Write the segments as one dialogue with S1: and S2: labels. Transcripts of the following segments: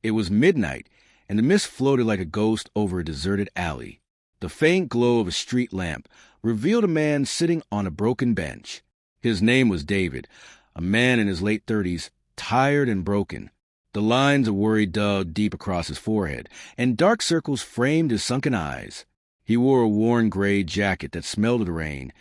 S1: It was midnight, and the mist floated like a ghost over a deserted alley. The faint glow of a street lamp revealed a man sitting on a broken bench. His name was David, a man in his late 30s, tired and broken. The lines of worry dug deep across his forehead, and dark circles framed his sunken eyes. He wore a worn gray jacket that smelled of the rain,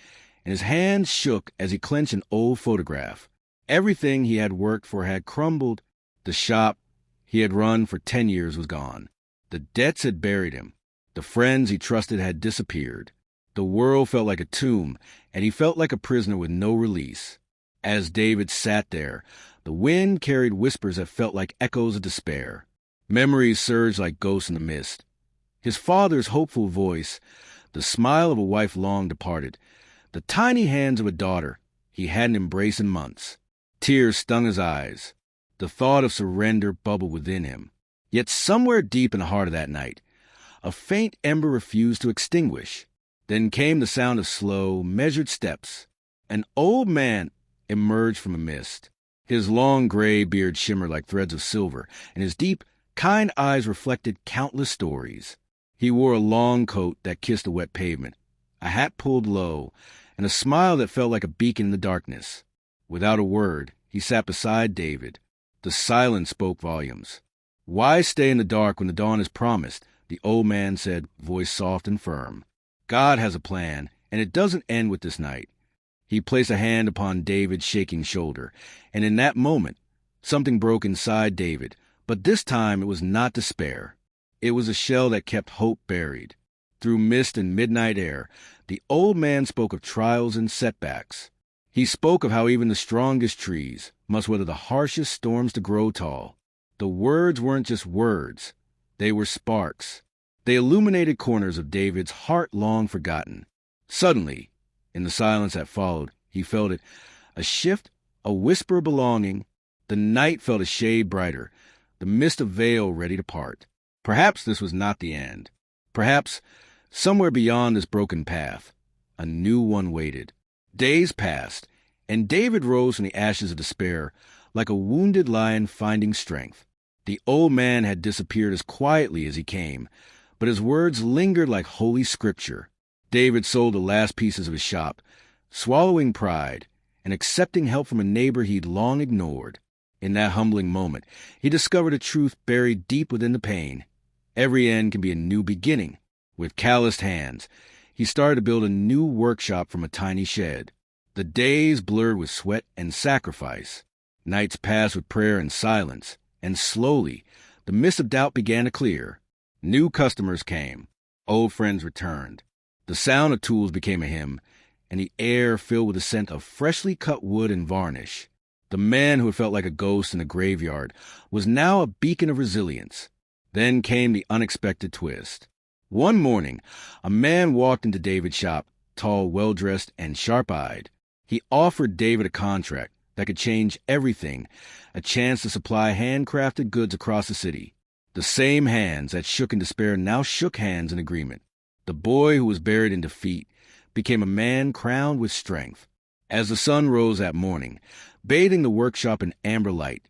S1: and his hands shook as he clenched an old photograph. Everything he had worked for had crumbled. The shop he had run for 10 years was gone. The debts had buried him. The friends he trusted had disappeared. The world felt like a tomb, and he felt like a prisoner with no release. As David sat there, the wind carried whispers that felt like echoes of despair. Memories surged like ghosts in the mist. His father's hopeful voice, the smile of a wife long departed, the tiny hands of a daughter he hadn't embraced in months. Tears stung his eyes. The thought of surrender bubbled within him. Yet somewhere deep in the heart of that night, a faint ember refused to extinguish. Then came the sound of slow, measured steps. An old man emerged from a mist. His long gray beard shimmered like threads of silver, and his deep, kind eyes reflected countless stories. He wore a long coat that kissed the wet pavement, a hat pulled low, and a smile that felt like a beacon in the darkness. Without a word, he sat beside David. The silence spoke volumes. "Why stay in the dark when the dawn is promised?" the old man said, voice soft and firm. "God has a plan, and it doesn't end with this night." He placed a hand upon David's shaking shoulder, and in that moment, something broke inside David. But this time it was not despair. It was a shell that kept hope buried. Through mist and midnight air, the old man spoke of trials and setbacks. He spoke of how even the strongest trees must weather the harshest storms to grow tall. The words weren't just words. They were sparks. They illuminated corners of David's heart long forgotten. Suddenly, in the silence that followed, he felt it. A shift, a whisper of belonging. The night felt a shade brighter, the mist a veil ready to part. Perhaps this was not the end. Perhaps, somewhere beyond this broken path, a new one waited. Days passed, and David rose from the ashes of despair like a wounded lion finding strength. The old man had disappeared as quietly as he came, but his words lingered like holy scripture. David sold the last pieces of his shop, swallowing pride and accepting help from a neighbor he'd long ignored. In that humbling moment, he discovered a truth buried deep within the pain. Every end can be a new beginning. With calloused hands, he started to build a new workshop from a tiny shed. The days blurred with sweat and sacrifice. Nights passed with prayer and silence, and slowly, the mist of doubt began to clear. New customers came. Old friends returned. The sound of tools became a hymn, and the air filled with the scent of freshly cut wood and varnish. The man who had felt like a ghost in a graveyard was now a beacon of resilience. Then came the unexpected twist. One morning, a man walked into David's shop, tall, well-dressed, and sharp-eyed. He offered David a contract that could change everything, a chance to supply handcrafted goods across the city. The same hands that shook in despair now shook hands in agreement. The boy who was buried in defeat became a man crowned with strength. As the sun rose that morning, bathing the workshop in amber light,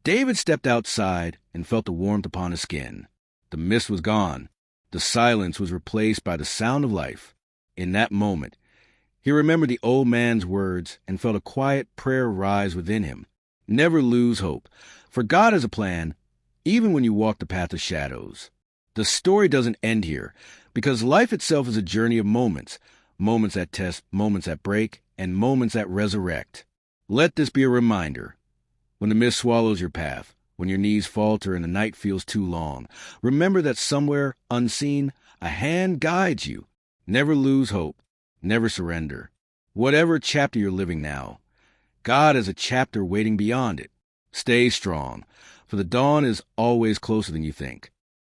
S1: David stepped outside and felt the warmth upon his skin. The mist was gone. The silence was replaced by the sound of life. In that moment, he remembered the old man's words and felt a quiet prayer rise within him. Never lose hope, for God has a plan, even when you walk the path of shadows. The story doesn't end here, because life itself is a journey of moments, moments that test, moments that break, and moments that resurrect. Let this be a reminder. When the mist swallows your path, when your knees falter and the night feels too long, remember that somewhere, unseen, a hand guides you. Never lose hope. Never surrender. Whatever chapter you're living now, God has a chapter waiting beyond it. Stay strong, for the dawn is always closer than you think.